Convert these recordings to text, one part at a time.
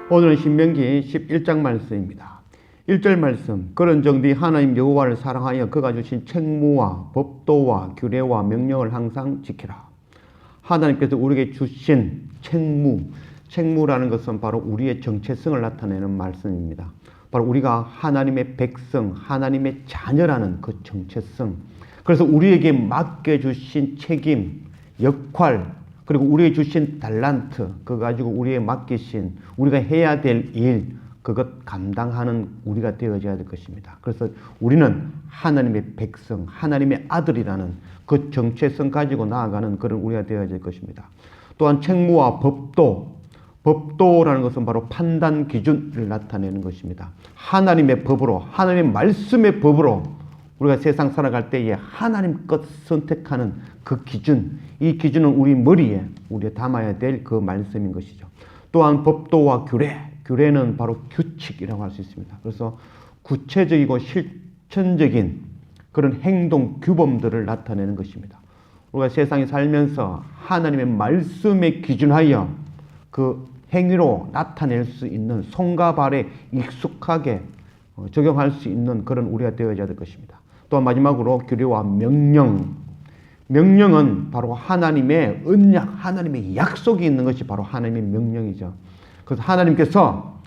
오늘은 신명기 11장 말씀입니다. 1절 말씀, 그런즉 네 하나님 여호와를 사랑하여 그가 주신 책무와 법도와 규례와 명령을 항상 지키라. 하나님께서 우리에게 주신 책무라는 것은 바로 우리의 정체성을 나타내는 말씀입니다. 바로 우리가 하나님의 백성, 하나님의 자녀라는 그 정체성, 그래서 우리에게 맡겨주신 책임, 역할, 그리고 우리에게 주신 달란트, 그거 가지고 우리에게 맡기신 우리가 해야 될 일, 그것 감당하는 우리가 되어져야 될 것입니다. 그래서 우리는 하나님의 백성, 하나님의 아들이라는 그 정체성 가지고 나아가는 그런 우리가 되어야 될 것입니다. 또한 책무와 법도라는 것은 바로 판단 기준을 나타내는 것입니다. 하나님의 법으로, 하나님의 말씀의 법으로 우리가 세상 살아갈 때에 하나님 것 선택하는 그 기준, 이 기준은 우리 머리에 우리가 담아야 될 그 말씀인 것이죠. 또한 법도와 규례는 바로 규칙이라고 할 수 있습니다. 그래서 구체적이고 실천적인 그런 행동 규범들을 나타내는 것입니다. 우리가 세상에 살면서 하나님의 말씀에 기준하여 그 행위로 나타낼 수 있는 손과 발에 익숙하게 적용할 수 있는 그런 우리가 되어야 될 것입니다. 또 마지막으로 규례와 명령은 바로 하나님의 언약, 하나님의 약속이 있는 것이 바로 하나님의 명령이죠. 그래서 하나님께서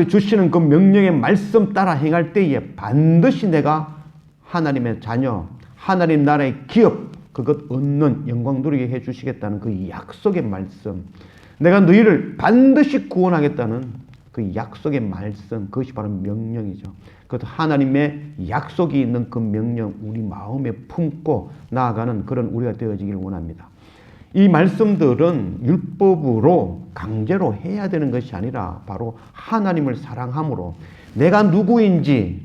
주시는 그 명령의 말씀 따라 행할 때에 반드시 내가 하나님의 자녀, 하나님 나라의 기업, 그것 얻는 영광 누리게 해주시겠다는 그 약속의 말씀, 내가 너희를 반드시 구원하겠다는 그 약속의 말씀, 그것이 바로 명령이죠. 그것도 하나님의 약속이 있는 그 명령, 우리 마음에 품고 나아가는 그런 우리가 되어지길 원합니다. 이 말씀들은 율법으로 강제로 해야 되는 것이 아니라 바로 하나님을 사랑함으로 내가 누구인지,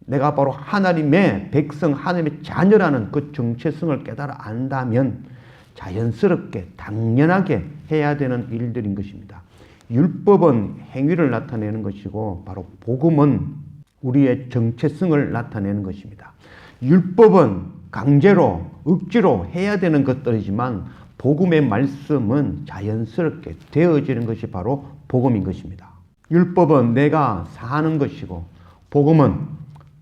내가 바로 하나님의 백성, 하나님의 자녀라는 그 정체성을 깨달아 안다면 자연스럽게 당연하게 해야 되는 일들인 것입니다. 율법은 행위를 나타내는 것이고 바로 복음은 우리의 정체성을 나타내는 것입니다. 율법은 강제로 억지로 해야 되는 것들이지만 복음의 말씀은 자연스럽게 되어지는 것이 바로 복음인 것입니다. 율법은 내가 사는 것이고 복음은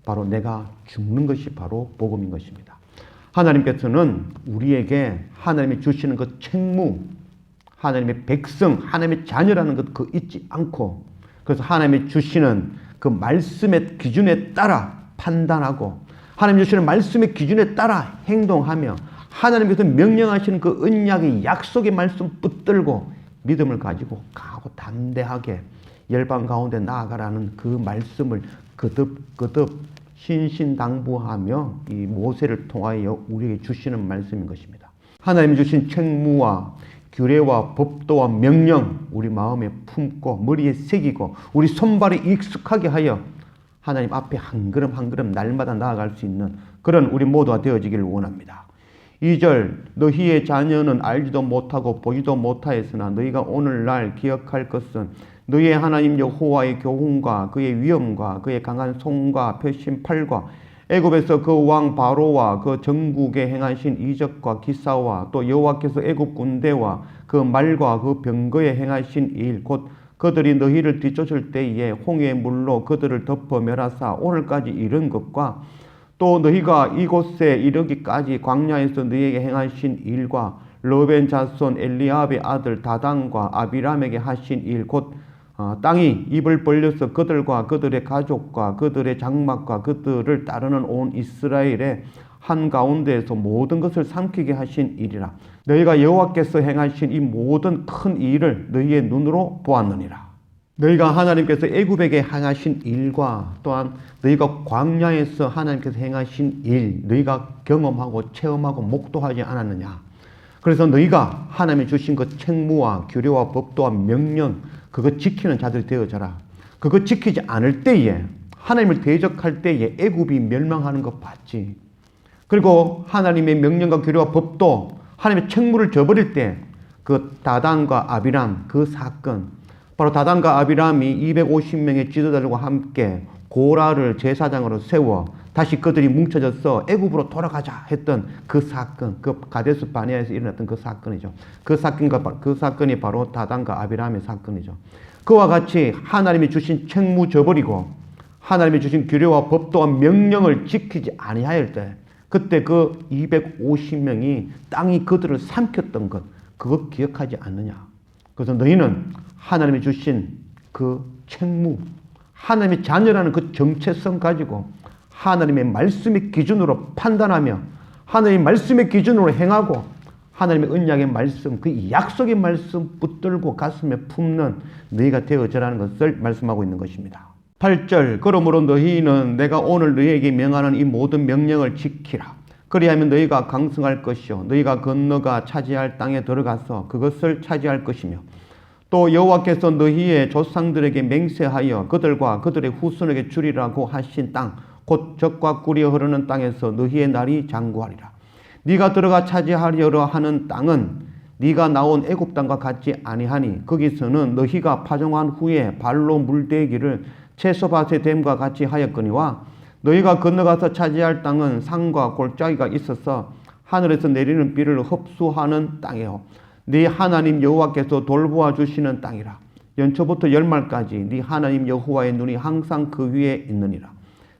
바로 내가 죽는 것이 바로 복음인 것입니다. 하나님께서는 우리에게 하나님이 주시는 그 책무, 하나님의 백성, 하나님의 자녀라는 것 그 잊지 않고, 그래서 하나님이 주시는 그 말씀의 기준에 따라 판단하고 하나님 주시는 말씀의 기준에 따라 행동하며 하나님께서 명령하시는 그 언약의 약속의 말씀 붙들고 믿음을 가지고 강하고 담대하게 열방 가운데 나아가라는 그 말씀을 거듭 신신당부하며 이 모세를 통하여 우리에게 주시는 말씀인 것입니다. 하나님 주신 책무와 규례와 법도와 명령 우리 마음에 품고 머리에 새기고 우리 손발에 익숙하게 하여 하나님 앞에 한 걸음 한 걸음 날마다 나아갈 수 있는 그런 우리 모두가 되어지기를 원합니다. 2절, 너희의 자녀는 알지도 못하고 보지도 못하였으나 너희가 오늘날 기억할 것은 너희의 하나님 여호와의 교훈과 그의 위엄과 그의 강한 손과 펴신 팔과 애굽에서 그 왕 바로와 그 전국에 행하신 이적과 기사와 또 여호와께서 애굽 군대와 그 말과 그 병거에 행하신 일, 곧 그들이 너희를 뒤쫓을 때에 홍해의 물로 그들을 덮어 멸하사 오늘까지 이른 것과 또 너희가 이곳에 이르기까지 광야에서 너희에게 행하신 일과 르벤 자손 엘리압의 아들 다단과 아비람에게 하신 일, 곧 땅이 입을 벌려서 그들과 그들의 가족과 그들의 장막과 그들을 따르는 온 이스라엘의 한가운데에서 모든 것을 삼키게 하신 일이라. 너희가 여호와께서 행하신 이 모든 큰 일을 너희의 눈으로 보았느니라. 너희가 하나님께서 애굽에게 행하신 일과 또한 너희가 광야에서 하나님께서 행하신 일, 너희가 경험하고 체험하고 목도하지 않았느냐. 그래서 너희가 하나님이 주신 그 책무와 규례와 법도와 명령, 그거 지키는 자들이 되어져라. 그거 지키지 않을 때에, 하나님을 대적할 때에 애굽이 멸망하는 것 봤지. 그리고 하나님의 명령과 규례와 법도, 하나님의 책무를 저버릴 때 그 다단과 아비람 그 사건, 바로 다단과 아비람이 250명의 지도자들과 함께 고라를 제사장으로 세워 다시 그들이 뭉쳐져서 애굽으로 돌아가자 했던 그 사건, 그 가데스 바네아에서 일어났던 그 사건이죠. 그 사건이 바로 다단과 아비람의 사건이죠. 그와 같이 하나님이 주신 책무 저버리고 하나님이 주신 규례와 법도와 명령을 지키지 아니하였을 때 그때 그 250명이 땅이 그들을 삼켰던 것 그거 기억하지 않느냐. 그래서 너희는 하나님이 주신 그 책무 하나님의 자녀라는 그 정체성 가지고 하나님의 말씀의 기준으로 판단하며 하나님의 말씀의 기준으로 행하고 하나님의 언약의 말씀, 그 약속의 말씀 붙들고 가슴에 품는 너희가 되어져라는 것을 말씀하고 있는 것입니다. 8절 그러므로 너희는 내가 오늘 너희에게 명하는 이 모든 명령을 지키라. 그리하면 너희가 강성할 것이요 너희가 건너가 차지할 땅에 들어가서 그것을 차지할 것이며 또 여호와께서 너희의 조상들에게 맹세하여 그들과 그들의 후손에게 주리라고 하신 땅 곧 젖과 꿀이 흐르는 땅에서 너희의 날이 장구하리라. 네가 들어가 차지하려고 하는 땅은 네가 나온 애굽 땅과 같지 아니하니 거기서는 너희가 파종한 후에 발로 물대기를 채소밭에 됨과 같이 하였거니와 너희가 건너가서 차지할 땅은 산과 골짜기가 있어서 하늘에서 내리는 비를 흡수하는 땅이요 네 하나님 여호와께서 돌보아 주시는 땅이라. 연초부터 열말까지 네 하나님 여호와의 눈이 항상 그 위에 있느니라.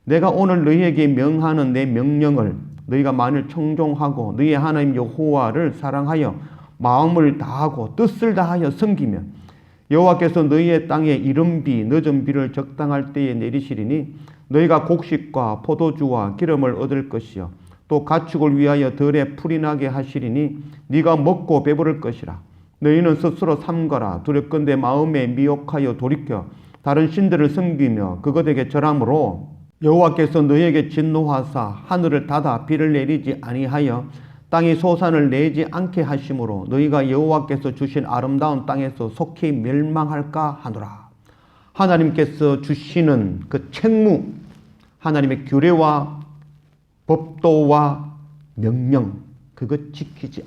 내가 오늘 너희에게 명하는 내 명령을 너희가 만일 청종하고 너희 하나님 여호와를 사랑하여 마음을 다하고 뜻을 다하여 섬기며 여호와께서 너희의 땅에 이른비 늦은 비를 적당할 때에 내리시리니 너희가 곡식과 포도주와 기름을 얻을 것이요 또 가축을 위하여 들에 풀이 나게 하시리니 네가 먹고 배부를 것이라. 너희는 스스로 삼가라. 두렵건대 마음에 미혹하여 돌이켜 다른 신들을 섬기며 그것에게 절함으로 여호와께서 너희에게 진노하사 하늘을 닫아 비를 내리지 아니하여 땅이 소산을 내지 않게 하심으로 너희가 여호와께서 주신 아름다운 땅에서 속히 멸망할까 하노라. 하나님께서 주시는 그 책무 하나님의 규례와 법도와 명령 그거 지키지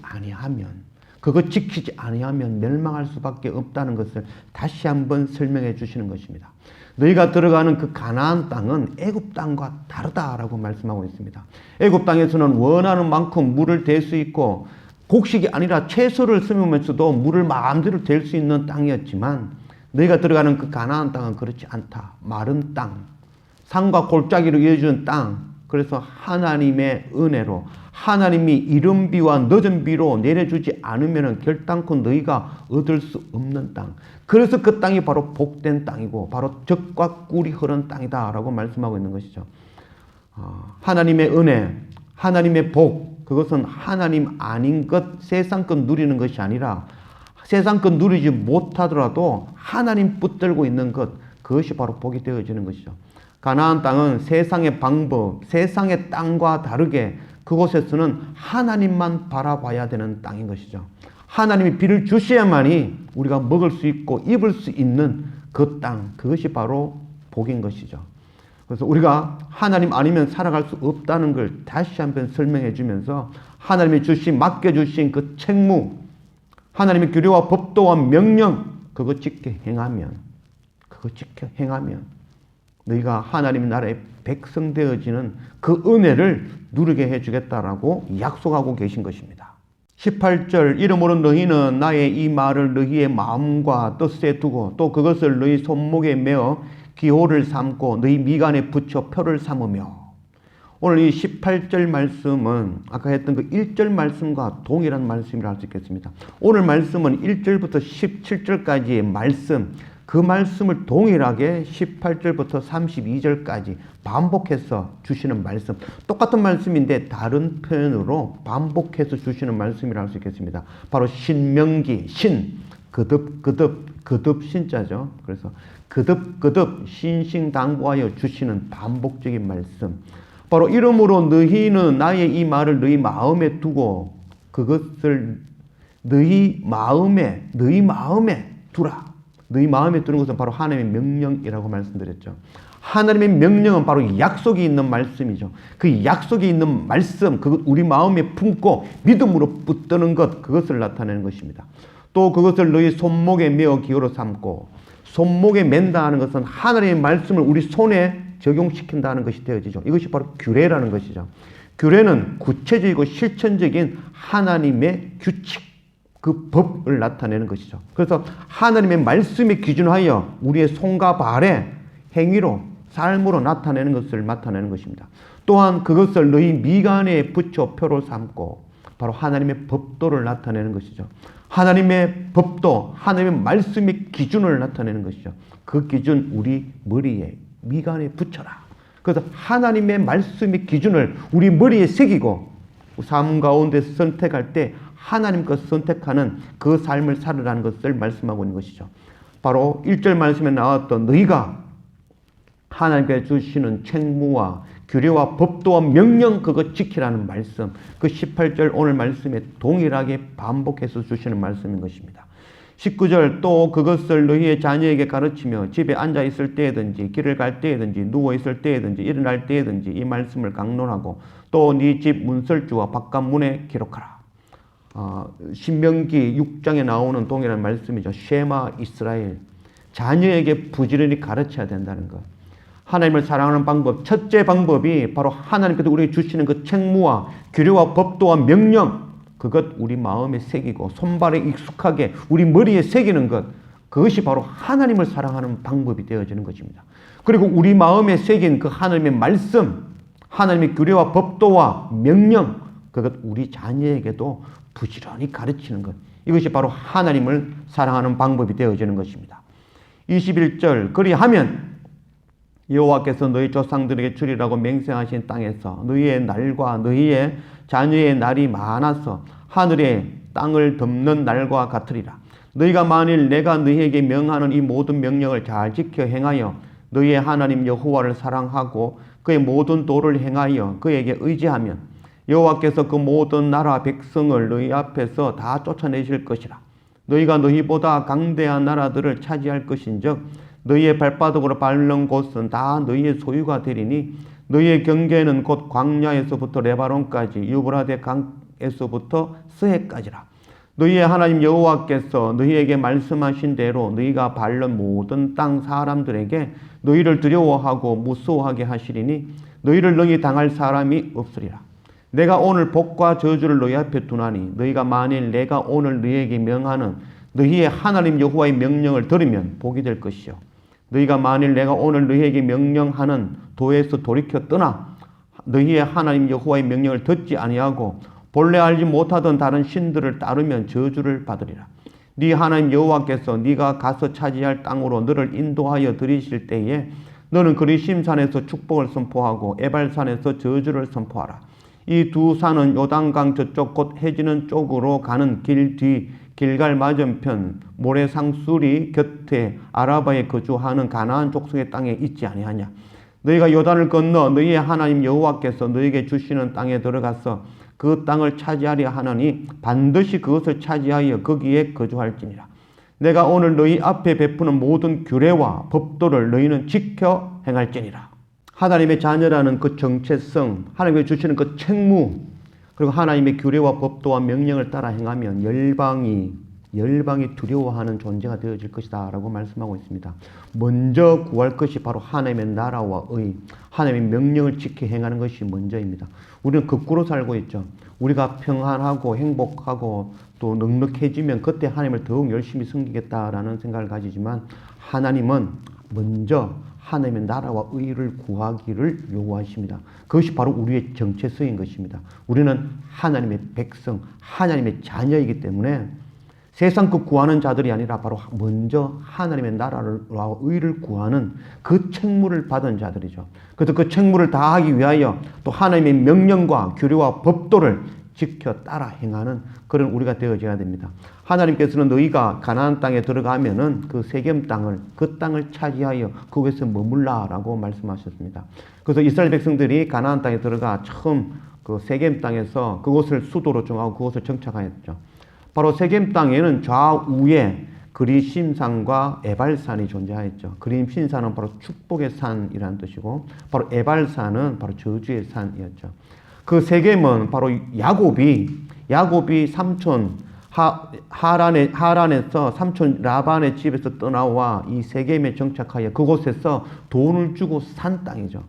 아니하면 멸망할 수밖에 없다는 것을 다시 한번 설명해 주시는 것입니다. 너희가 들어가는 그 가나안 땅은 애굽 땅과 다르다라고 말씀하고 있습니다. 애굽 땅에서는 원하는 만큼 물을 댈 수 있고 곡식이 아니라 채소를 심으면서도 물을 마음대로 댈 수 있는 땅이었지만 너희가 들어가는 그 가나안 땅은 그렇지 않다. 마른 땅, 산과 골짜기로 이어지는 땅. 그래서 하나님의 은혜로 하나님이 이른 비와 늦은 비로 내려주지 않으면 결단코 너희가 얻을 수 없는 땅. 그래서 그 땅이 바로 복된 땅이고 바로 젖과 꿀이 흐르는 땅이다 라고 말씀하고 있는 것이죠. 하나님의 은혜, 하나님의 복, 그것은 하나님 아닌 것, 세상 것 누리는 것이 아니라 세상 것 누리지 못하더라도 하나님 붙들고 있는 것, 그것이 바로 복이 되어지는 것이죠. 가나안 땅은 세상의 방법, 세상의 땅과 다르게 그곳에서는 하나님만 바라봐야 되는 땅인 것이죠. 하나님이 비를 주셔야만이 우리가 먹을 수 있고 입을 수 있는 그 땅, 그것이 바로 복인 것이죠. 그래서 우리가 하나님 아니면 살아갈 수 없다는 걸 다시 한번 설명해 주면서 하나님이 맡겨주신 그 책무, 하나님의 규례와 법도와 명령, 그거 지켜 행하면 너희가 하나님의 나라의 백성 되어지는 그 은혜를 누리게 해주겠다라고 약속하고 계신 것입니다. 18절 이러므로 너희는 나의 이 말을 너희의 마음과 뜻에 두고 또 그것을 너희 손목에 메어 기호를 삼고 너희 미간에 붙여 표를 삼으며. 오늘 이 18절 말씀은 아까 했던 그 1절 말씀과 동일한 말씀이라 할 수 있겠습니다. 오늘 말씀은 1절부터 17절까지의 말씀, 그 말씀을 동일하게 18절부터 32절까지 반복해서 주시는 말씀, 똑같은 말씀인데 다른 표현으로 반복해서 주시는 말씀이라 할 수 있겠습니다. 바로 신명기, 거듭 신자죠. 그래서 거듭 신신당부하여 주시는 반복적인 말씀. 바로 이러므로 너희는 나의 이 말을 너희 마음에 두고 그것을 너희 마음에 두라. 너희 마음에 두는 것은 바로 하나님의 명령이라고 말씀드렸죠. 하나님의 명령은 바로 약속이 있는 말씀이죠. 그 약속이 있는 말씀, 그것 우리 마음에 품고 믿음으로 붙드는 것, 그것을 나타내는 것입니다. 또 그것을 너희 손목에 메어 기호로 삼고, 손목에 맨다 하는 것은 하나님의 말씀을 우리 손에 적용시킨다는 것이 되어지죠. 이것이 바로 규례라는 것이죠. 규례는 구체적이고 실천적인 하나님의 규칙, 그 법을 나타내는 것이죠. 그래서 하나님의 말씀에 기준하여 우리의 손과 발의 행위로 삶으로 나타내는 것을 나타내는 것입니다. 또한 그것을 너희 미간에 붙여 표로 삼고 바로 하나님의 법도를 나타내는 것이죠. 하나님의 법도, 하나님의 말씀의 기준을 나타내는 것이죠. 그 기준 우리 머리에, 미간에 붙여라. 그래서 하나님의 말씀의 기준을 우리 머리에 새기고 삶 가운데 선택할 때 하나님 것 선택하는 그 삶을 살으라는 것을 말씀하고 있는 것이죠. 바로 1절 말씀에 나왔던 너희가 하나님께 주시는 책무와 규례와 법도와 명령 그것 지키라는 말씀, 그 18절 오늘 말씀에 동일하게 반복해서 주시는 말씀인 것입니다. 19절 또 그것을 너희의 자녀에게 가르치며 집에 앉아 있을 때든지 길을 갈 때든지 누워 있을 때든지 일어날 때든지 이 말씀을 강론하고 또 네 집 문설주와 바깥 문에 기록하라. 신명기 6장에 나오는 동일한 말씀이죠. 쉐마 이스라엘. 자녀에게 부지런히 가르쳐야 된다는 것. 하나님을 사랑하는 방법, 첫째 방법이 바로 하나님께서 우리에게 주시는 그 책무와 규례와 법도와 명령, 그것 우리 마음에 새기고 손발에 익숙하게 우리 머리에 새기는 것, 그것이 바로 하나님을 사랑하는 방법이 되어지는 것입니다. 그리고 우리 마음에 새긴 그 하나님의 말씀, 하나님의 규례와 법도와 명령, 그것 우리 자녀에게도 부지런히 가르치는 것, 이것이 바로 하나님을 사랑하는 방법이 되어지는 것입니다. 21절 그리하면 여호와께서 너희 조상들에게 주리라고 맹세하신 땅에서 너희의 날과 너희의 자녀의 날이 많아서 하늘의 땅을 덮는 날과 같으리라. 너희가 만일 내가 너희에게 명하는 이 모든 명령을 잘 지켜 행하여 너희의 하나님 여호와를 사랑하고 그의 모든 도를 행하여 그에게 의지하면 여호와께서 그 모든 나라 백성을 너희 앞에서 다 쫓아내실 것이라. 너희가 너희보다 강대한 나라들을 차지할 것인즉 너희의 발바닥으로 밟는 곳은 다 너희의 소유가 되리니 너희의 경계는 곧 광야에서부터 레바논까지 유브라데 강에서부터 스해까지라. 너희의 하나님 여호와께서 너희에게 말씀하신 대로 너희가 밟는 모든 땅 사람들에게 너희를 두려워하고 무서워하게 하시리니 너희를 능히 당할 사람이 없으리라. 내가 오늘 복과 저주를 너희 앞에 두나니 너희가 만일 내가 오늘 너희에게 명하는 너희의 하나님 여호와의 명령을 들으면 복이 될 것이요. 너희가 만일 내가 오늘 너희에게 명령하는 도에서 돌이켜 떠나 너희의 하나님 여호와의 명령을 듣지 아니하고 본래 알지 못하던 다른 신들을 따르면 저주를 받으리라. 네 하나님 여호와께서 네가 가서 차지할 땅으로 너를 인도하여 들이실 때에 너는 그리심산에서 축복을 선포하고 에발산에서 저주를 선포하라. 이 두 산은 요단강 저쪽 곧 해지는 쪽으로 가는 길 뒤 길갈 맞은편 모래상수리 곁에 아라바에 거주하는 가나안 족속의 땅에 있지 아니하냐. 너희가 요단을 건너 너희의 하나님 여호와께서 너희에게 주시는 땅에 들어가서 그 땅을 차지하려 하느니 반드시 그것을 차지하여 거기에 거주할지니라. 내가 오늘 너희 앞에 베푸는 모든 규례와 법도를 너희는 지켜 행할지니라. 하나님의 자녀라는 그 정체성, 하나님이 주시는 그 책무, 그리고 하나님의 규례와 법도와 명령을 따라 행하면 열방이 두려워하는 존재가 되어질 것이다 라고 말씀하고 있습니다. 먼저 구할 것이 바로 하나님의 나라와 의, 하나님의 명령을 지켜 행하는 것이 먼저입니다. 우리는 거꾸로 살고 있죠. 우리가 평안하고 행복하고 또 넉넉해지면 그때 하나님을 더욱 열심히 섬기겠다라는 생각을 가지지만 하나님은 먼저 하나님의 나라와 의를 구하기를 요구하십니다. 그것이 바로 우리의 정체성인 것입니다. 우리는 하나님의 백성, 하나님의 자녀이기 때문에 세상 것 구하는 자들이 아니라 바로 먼저 하나님의 나라와 의를 구하는 그 책무를 받은 자들이죠. 그래서 그 책무를 다하기 위하여 또 하나님의 명령과 규례와 법도를 지켜 따라 행하는 그런 우리가 되어져야 됩니다. 하나님께서는 너희가 가나안 땅에 들어가면은 그 세겜 땅을, 그 땅을 차지하여 그곳에 머물라라고 말씀하셨습니다. 그래서 이스라엘 백성들이 가나안 땅에 들어가 처음 그 세겜 땅에서 그곳을 수도로 정하고 그곳을 정착하였죠. 바로 세겜 땅에는 좌우에 그리심산과 에발산이 존재하였죠. 그리심산은 바로 축복의 산이라는 뜻이고 바로 에발산은 바로 저주의 산이었죠. 그 세겜은 바로 야곱이 삼촌 하란에서 삼촌 라반의 집에서 떠나와 이 세겜에 정착하여 그곳에서 돈을 주고 산 땅이죠.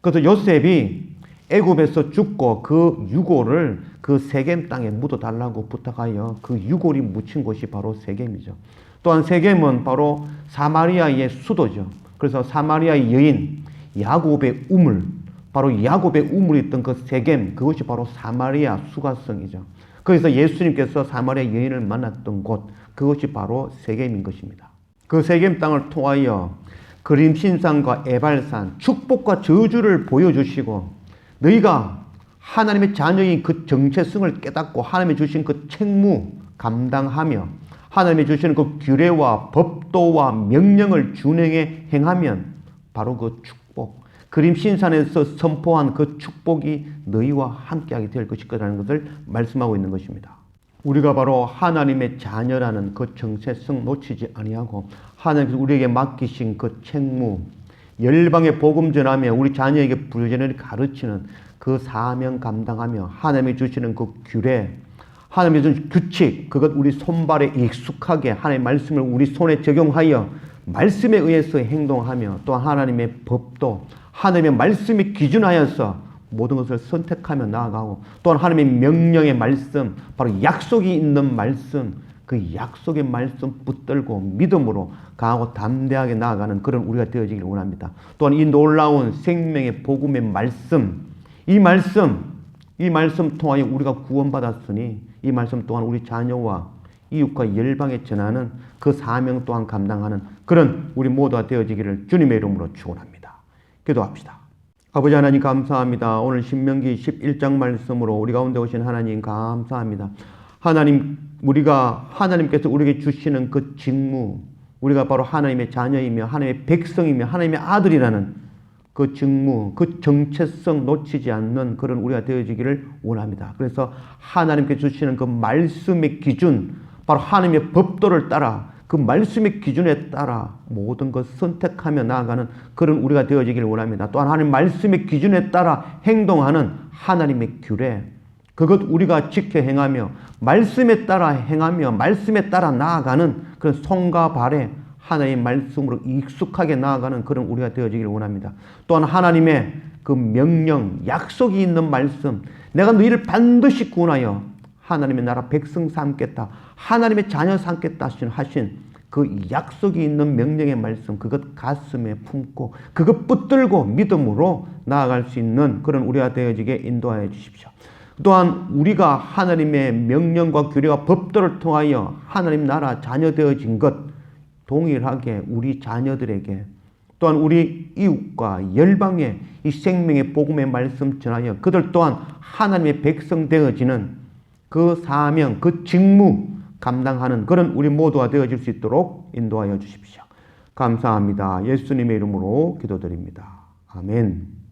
그래서 요셉이 애굽에서 죽고 그 유고를 그 세겜 땅에 묻어달라고 부탁하여 그 유골이 묻힌 곳이 바로 세겜이죠. 또한 세겜은 바로 사마리아의 수도죠. 그래서 사마리아의 여인 야곱의 우물, 바로 야곱의 우물이 있던 그 세겜, 그것이 바로 사마리아 수가성이죠. 거기서 예수님께서 사마리아 여인을 만났던 곳, 그것이 바로 세겜인 것입니다. 그 세겜 땅을 통하여 그림신상과 에발산, 축복과 저주를 보여주시고 너희가 하나님의 자녀인 그 정체성을 깨닫고 하나님이 주신 그 책무 감당하며 하나님이 주시는 그 규례와 법도와 명령을 준행해 행하면 바로 그 축복, 그림신산에서 선포한 그 축복이 너희와 함께하게 될 것일 거라는 것을 말씀하고 있는 것입니다. 우리가 바로 하나님의 자녀라는 그 정체성 놓치지 아니하고 하나님께서 우리에게 맡기신 그 책무, 열방에 복음 전하며 우리 자녀에게 불전을 가르치는 그 사명 감당하며 하나님이 주시는 그 규례, 하나님이 주신 규칙, 그것 우리 손발에 익숙하게 하나님의 말씀을 우리 손에 적용하여 말씀에 의해서 행동하며 또 하나님의 법도 하나님의 말씀에 기준하여서 모든 것을 선택하며 나아가고 또한 하나님의 명령의 말씀, 바로 약속이 있는 말씀, 그 약속의 말씀 붙들고 믿음으로 강하고 담대하게 나아가는 그런 우리가 되어지기를 원합니다. 또한 이 놀라운 생명의 복음의 말씀, 이 말씀 통하여 우리가 구원받았으니 이 말씀 또한 우리 자녀와 이웃과 열방에 전하는 그 사명 또한 감당하는 그런 우리 모두가 되어지기를 주님의 이름으로 축원합니다. 기도합시다. 아버지 하나님 감사합니다. 오늘 신명기 11장 말씀으로 우리 가운데 오신 하나님 감사합니다. 하나님, 우리가 하나님께서 우리에게 주시는 그 직무, 우리가 바로 하나님의 자녀이며 하나님의 백성이며 하나님의 아들이라는 그 직무, 그 정체성 놓치지 않는 그런 우리가 되어지기를 원합니다. 그래서 하나님께 주시는 그 말씀의 기준, 바로 하나님의 법도를 따라 그 말씀의 기준에 따라 모든 것 선택하며 나아가는 그런 우리가 되어지기를 원합니다. 또한 하나님 말씀의 기준에 따라 행동하는 하나님의 규례, 그것 우리가 지켜 행하며 말씀에 따라 행하며 말씀에 따라 나아가는 그런 손과 발에 하나님의 말씀으로 익숙하게 나아가는 그런 우리가 되어지기를 원합니다. 또한 하나님의 그 명령, 약속이 있는 말씀, 내가 너희를 반드시 구원하여 하나님의 나라 백성 삼겠다, 하나님의 자녀 삼겠다 하신 그 약속이 있는 명령의 말씀, 그것 가슴에 품고 그것 붙들고 믿음으로 나아갈 수 있는 그런 우리가 되어지게 인도하여 주십시오. 또한 우리가 하나님의 명령과 규례와 법도를 통하여 하나님 나라 자녀 되어진 것 동일하게 우리 자녀들에게 또한 우리 이웃과 열방에 이 생명의 복음의 말씀 전하여 그들 또한 하나님의 백성 되어지는 그 사명, 그 직무 감당하는 그런 우리 모두가 되어질 수 있도록 인도하여 주십시오. 감사합니다. 예수님의 이름으로 기도드립니다. 아멘.